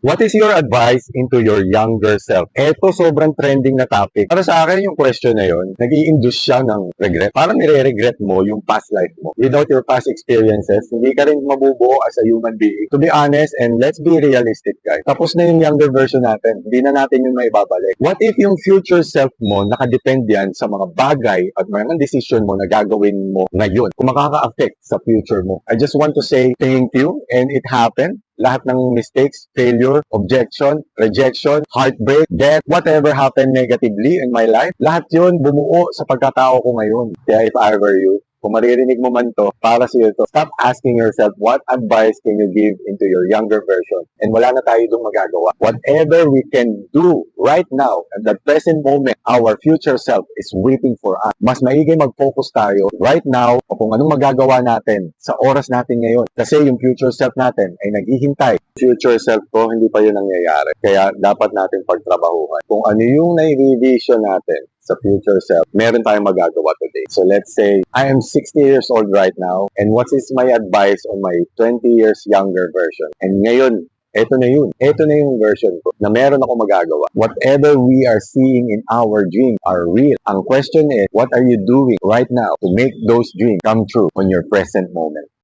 What is your advice into your younger self? Eto, sobrang trending na topic. Para sa akin, yung question na yun, nag-i-induce siya ng regret. Parang nire-regret mo yung past life mo. Without your past experiences, hindi ka rin mabubuo as a human being. To be honest, and let's be realistic, guys. Tapos na yung younger version natin. Hindi na natin yung maibabalik. What if yung future self mo, nakadepend yan sa mga bagay at mga decision mo na gagawin mo ngayon? Kung makaka-affect sa future mo. I just want to say thank you, and it happened. Lahat ng mistakes, failure, objection, rejection, heartbreak, death, whatever happened negatively in my life, lahat yun bumuo sa pagkatao ko ngayon. Kaya if I were you, kung maririnig mo man to, para sa iyo to, stop asking yourself, what advice can you give into your younger version? And wala na tayo dong magagawa. Whatever we can do right now, at the present moment, our future self is waiting for us. Mas maigi mag-focus tayo right now o kung anong magagawa natin sa oras natin ngayon. Kasi yung future self natin ay naghihintay. Future self ko, hindi pa yun nangyayari. Kaya dapat natin pagtrabahuhan. Kung ano yung nai-revision natin sa future self, meron tayong magagawa today. So let's say, I am 60 years old right now, and what is my advice on my 20 years younger version? And ngayon, eto na yun. Eto na yung version ko na meron ako magagawa. Whatever we are seeing in our dreams are real. Ang question is, what are you doing right now to make those dreams come true on your present moment?